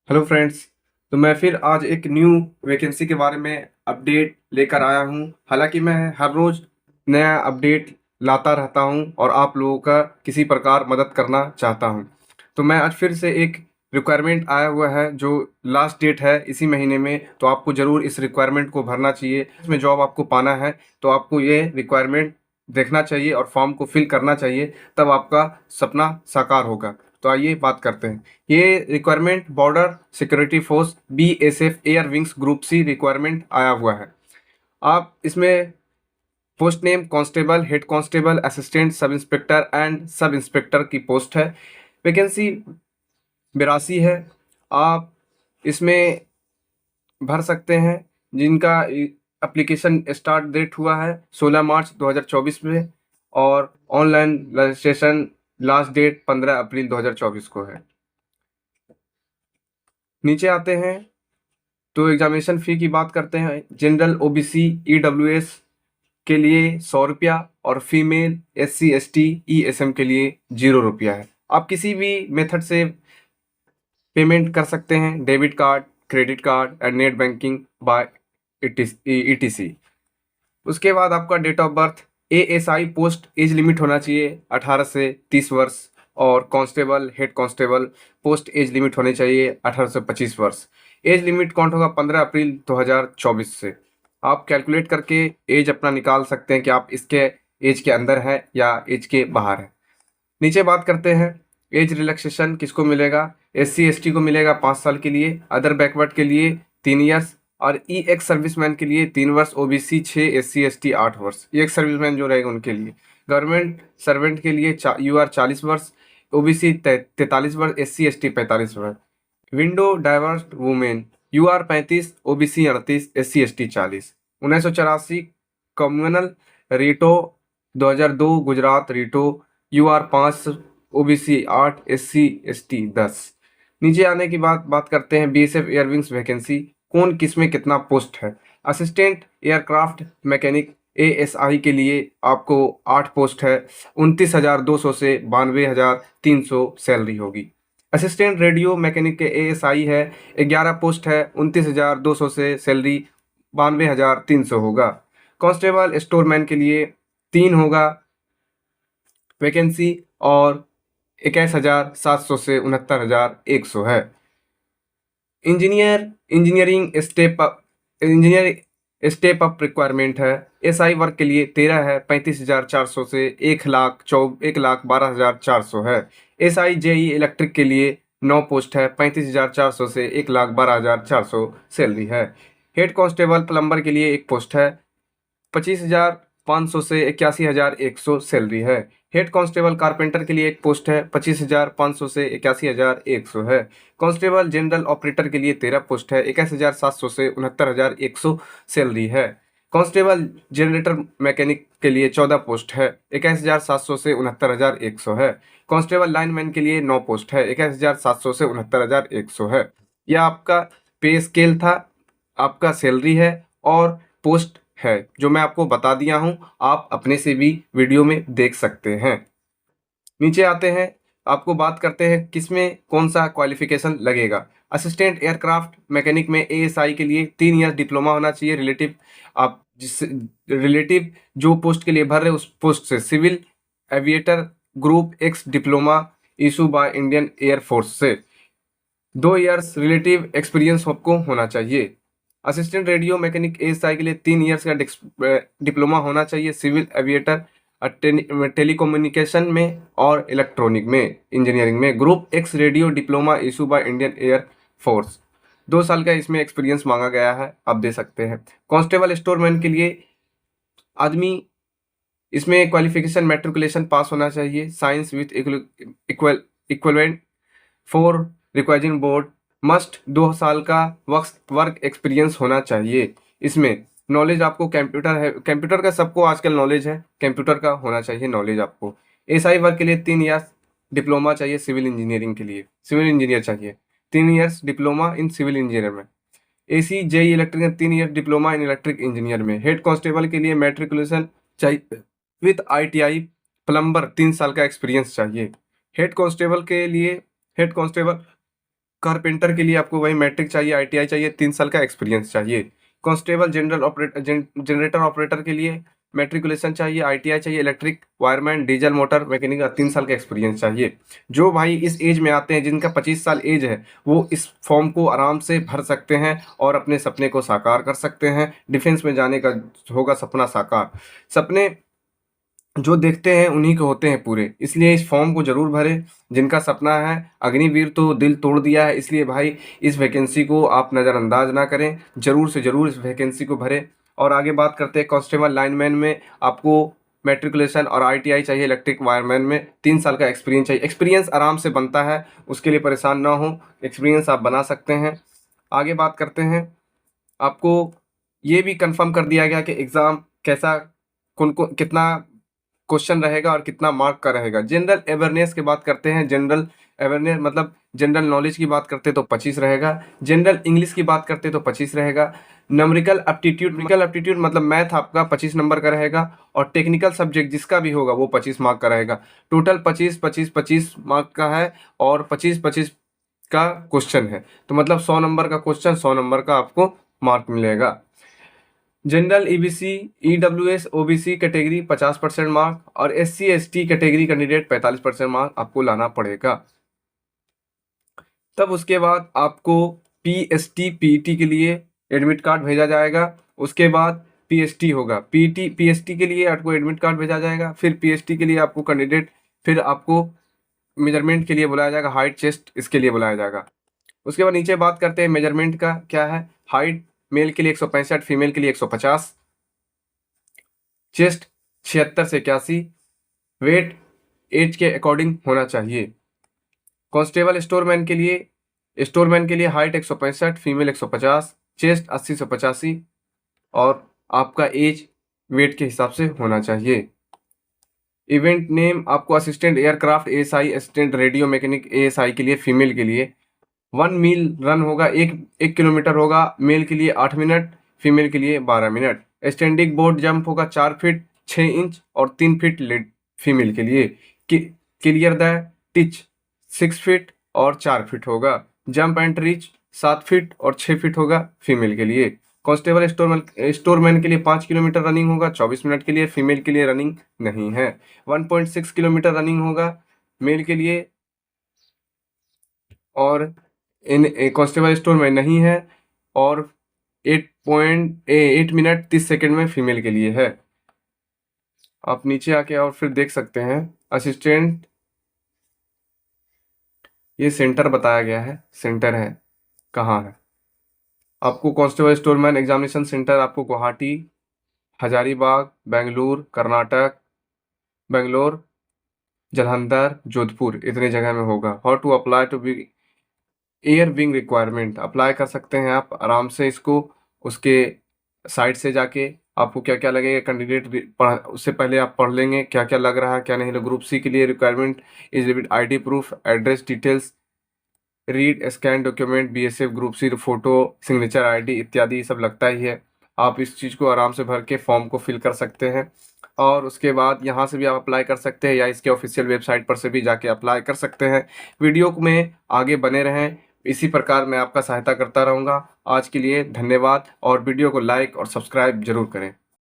Hello friends. तो मैं फिर आज एक न्यू वैकेंसी के बारे में अपडेट लेकर आया हूं। हालांकि मैं हर रोज़ नया अपडेट लाता रहता हूं और आप लोगों का किसी प्रकार मदद करना चाहता हूं। तो मैं आज फिर से एक रिक्वायरमेंट आया हुआ है जो लास्ट डेट है इसी महीने में। तो आपको ज़रूर इस रिक्वायरमेंट को भरना चाहिए। इसमें जॉब आपको पाना है तो आपको ये रिक्वायरमेंट देखना चाहिए और फॉर्म को फिल करना चाहिए, तब आपका सपना साकार होगा। तो आइए बात करते हैं। ये requirement border security force BSF air wings group C requirement आया हुआ है। आप इसमें post name constable, head constable, assistant sub inspector and sub inspector की पोस्ट है। वैकेंसी 82 है। आप इसमें भर सकते हैं जिनका एप्लीकेशन स्टार्ट डेट हुआ है 16 मार्च 2024 में और ऑनलाइन रजिस्ट्रेशन लास्ट डेट 15 अप्रैल 2024 को है। नीचे आते हैं तो एग्जामिनेशन फ़ी की बात करते हैं। जनरल ओबीसी ईडब्ल्यूएस के लिए 100 रुपया और फीमेल एससी एसटी ईएसएम के लिए 0 रुपया है। आप किसी भी मेथड से पेमेंट कर सकते हैं, debit card, credit card and net banking by etc. उसके बाद आपका date of birth ASI post age limit होना चाहिए 18 से 30 वर्ष और constable head constable post age limit होनी चाहिए 18 से 25 वर्ष। एज लिमिट काउंट होगा 15 अप्रैल 2024 से। आप कैलकुलेट करके एज अपना निकाल सकते हैं कि आप इसके एज के अंदर है या एज के बाहर है। नीचे बात करते हैं एज रिलैक्सेशन किसको मिलेगा। एससी एसटी को मिलेगा 5 साल के लिए, अदर बैकवर्ड के लिए 3 ईयर्स और ई एक्स सर्विसमैन के लिए 3 वर्ष, ओबीसी 6, एससी एसटी 8 वर्ष। ई एक्स सर्विसमैन जो रहेगा उनके लिए। गवर्नमेंट सर्वेंट के लिए यूआर 40 वर्ष, ओबीसी 43 वर्ष, एससी एसटी 45 वर्ष। Widow divorce women UR 35, OBC 38, SC ST 40। 1984 communal riot 2002 Gujarat riot UR 5, OBC 8, SC ST 10। नीचे आने की बात करते हैं बीएसएफ एयरविंग्स वैकेंसी कौन किस में कितना पोस्ट है। असिस्टेंट एयरक्राफ्ट मैकेनिक एएसआई के लिए आपको 8 पोस्ट है। 29,200 से 92,300 सैलरी होगी। असिस्टेंट रेडियो मैकेनिक के एएसआई है 11 पोस्ट है। 29,200 से सैलरी 92,300 होगा। कांस्टेबल स्टोरमैन के लिए 3 होगा वैकेंसी और 21,700 से 69,100 है। इंजीनियर स्टेप अप रिक्वायरमेंट है। एसआई वर्क के लिए 13 है, 35,400 से 1,12,400 है। एसआई जेई इलेक्ट्रिक के लिए 9 पोस्ट है, 35,400 से 1,12,400 सैलरी है। हेड कांस्टेबल प्लम्बर के लिए 1 पोस्ट है, 25,500 से 81,100 सैलरी है। हेड कांस्टेबल कारपेंटर के लिए 1 पोस्ट है, 25,500 से 81,100 है। कांस्टेबल जनरल ऑपरेटर के लिए 13 पोस्ट है, 21,700 से 69,100 सैलरी है। कांस्टेबल जनरेटर मैकेनिक के लिए 14 पोस्ट है, 21,700 से 69,100 है। कांस्टेबल लाइनमैन के लिए 9 पोस्ट है, 21,700 से 69,100 है। यह आपका पे स्केल था, आपका सैलरी है और पोस्ट है जो मैं आपको बता दिया हूं। आप अपने से भी वीडियो में देख सकते हैं। नीचे आते हैं, आपको बात करते हैं किसमें कौन सा क्वालिफिकेशन लगेगा। असिस्टेंट एयरक्राफ्ट मैकेनिक में एएसआई के लिए 3 ईयर डिप्लोमा होना चाहिए रिलेटिव। आप जिस रिलेटिव जो पोस्ट के लिए भर रहे उस पोस्ट से civil aviator group X diploma issue by Indian air force से 2 ईयर्स रिलेटिव एक्सपीरियंस आपको होना चाहिए। असिस्टेंट रेडियो मैकेनिक एएसआई के लिए 3 ईयर्स का डिप्लोमा होना चाहिए सिविल एविएटर टेलीकम्युनिकेशन में और इलेक्ट्रॉनिक में इंजीनियरिंग में। Group x radio diploma issue by Indian air force 2 साल का इसमें एक्सपीरियंस मांगा गया है, आप दे सकते हैं। कांस्टेबल स्टोरमैन के लिए आदमी इसमें क्वालिफिकेशन मैट्रिकुलेशन पास होना चाहिए, science with equivalent for requiring board, must 2 साल का वर्क एक्सपीरियंस होना चाहिए। इसमें नॉलेज आपको कंप्यूटर है, कंप्यूटर का सबको आजकल नॉलेज है, कंप्यूटर का होना चाहिए नॉलेज आपको। एसआई वर्क के लिए 3 ईयर्स डिप्लोमा चाहिए सिविल इंजीनियरिंग के लिए, सिविल इंजीनियर चाहिए 3 years diploma in civil engineer में। AC JE electric 3 year diploma in electric engineer में। हेड कांस्टेबल के लिए मैट्रिकुलेशन चाहिए विथ आईटीआई, प्लम्बर 3 साल का एक्सपीरियंस चाहिए। हेड कांस्टेबल के लिए हेड कांस्टेबल कारपेंटर के लिए आपको वही मैट्रिक चाहिए, ITI चाहिए, 3 साल का एक्सपीरियंस चाहिए। कांस्टेबल जनरेटर ऑपरेटर के लिए मैट्रिकुलेशन चाहिए, ITI चाहिए, electric wireman, diesel motor mechanic का 3 साल का एक्सपीरियंस चाहिए। जो भाई इस एज में आते हैं, जिनका 25 साल एज है, वो इस फॉर्म को आराम से भर सकते हैं और अपने सपने को साकार कर सकते हैं। डिफेंस में जाने का होगा सपना साकार। सपने जो देखते हैं उन्हीं के होते हैं पूरे, इसलिए इस फॉर्म को जरूर भरें। जिनका सपना है, अग्निवीर तो दिल तोड़ दिया है, इसलिए भाई इस वैकेंसी को आप नज़रअंदाज ना करें, जरूर से जरूर इस वैकेंसी को भरें। और आगे बात करते हैं कांस्टेबल लाइनमैन में आपको मैट्रिकुलेशन और ITI चाहिए, इलेक्ट्रिक वायरमैन में 3 साल का एक्सपीरियंस चाहिए। एक्सपीरियंस आराम से बनता है, उसके लिए परेशान ना हो, एक्सपीरियंस आप बना सकते हैं। आगे बात करते हैं, आपको ये भी कंफर्म कर दिया गया कि एग्ज़ाम कैसा, कौन को कितना क्वेश्चन रहेगा और कितना मार्क का रहेगा। जनरल अवेयरनेस की बात करते हैं, जनरल अवेयरनेस मतलब जनरल नॉलेज की बात करते तो 25 रहेगा। जनरल इंग्लिश की बात करते तो 25 रहेगा। न्यूमेरिकल एप्टीट्यूड मतलब मैथ आपका 25 नंबर का रहेगा, और टेक्निकल सब्जेक्ट जिसका भी होगा वो 25 मार्क का रहेगा। टोटल 25 मार्क का है, और 25 का क्वेश्चन है, तो मतलब 100 नंबर का क्वेश्चन, 100 नंबर का आपको मार्क मिलेगा। General EBC EWS OBC category 50% mark, और SC ST category candidate 45% mark आपको लाना पड़ेगा। तब उसके बाद आपको PST PET के लिए एडमिट कार्ड भेजा जाएगा। उसके बाद PST होगा, PST के लिए आपको एडमिट कार्ड भेजा जाएगा। फिर PST के लिए आपको कैंडिडेट, फिर आपको मेजरमेंट के लिए बुलाया जाएगा, हाइट चेस्ट इसके लिए बुलाया जाएगा। उसके बाद नीचे बात करते हैं मेजरमेंट का क्या है। हाइट मेल के लिए 165, फीमेल के लिए 150, चेस्ट 76 से 81, वेट एज के अकॉर्डिंग होना चाहिए। कांस्टेबल स्टोरमैन के लिए हाइट 165, फीमेल 150, चेस्ट 80 से 85, और आपका एज वेट के हिसाब से होना चाहिए। इवेंट नेम आपको assistant aircraft ASI, assistant radio mechanic ASI के लिए, फीमेल के लिए 1 मील रन होगा, 1 किलोमीटर होगा, मेल के लिए 8 मिनट, फीमेल के लिए 12 मिनट। स्टैंडिंग बोर्ड जंप होगा 4 फीट 6 इंच और 3 फीट लेट फीमेल के लिए। क्लियर द टिच 6 फीट और 4 फीट होगा। जंप एंड रीच 7 फीट और 6 फीट होगा फीमेल के लिए। कांस्टेबल स्टोरमैन के लिए 5 किलोमीटर रनिंग होगा 24 मिनट के लिए, फीमेल के लिए रनिंग नहीं है। 1.6 किलोमीटर रनिंग होगा मेल के लिए, और इन कांस्टेबल स्टोरमैन नहीं है, और 8 मिनट 30 सेकेंड में फीमेल के लिए है। आप नीचे आके और फिर देख सकते हैं असिस्टेंट, ये सेंटर बताया गया है, सेंटर है कहाँ है आपको। कांस्टेबल स्टोरमैन एग्जामिनेशन सेंटर आपको गुवाहाटी, हजारीबाग, बेंगलुरु कर्नाटक, बेंगलोर, जालंधर, जोधपुर, इतने जगह में होगा। How to apply to be air wing requirement, apply कर सकते हैं आप आराम से इसको, उसके साइट से जाके आपको क्या क्या लगेगा कैंडिडेट उससे पहले आप पढ़ लेंगे क्या क्या लग रहा है क्या नहीं। ग्रुप C के लिए requirement is ID proof, address details, read scan document, BSF group C photo, signature ID इत्यादि ये सब लगता ही है। आप इस चीज़ को आराम से भर के फॉर्म को फिल कर सकते हैं, और उसके बाद यहाँ से भी आप अप्लाई कर सकते हैं, या इसके ऑफिशियल वेबसाइट पर से भी जाके अप्लाई कर सकते हैं। वीडियो में आगे बने रहें, इसी प्रकार मैं आपका सहायता करता रहूँगा। आज के लिए धन्यवाद, और वीडियो को लाइक और सब्सक्राइब जरूर करें।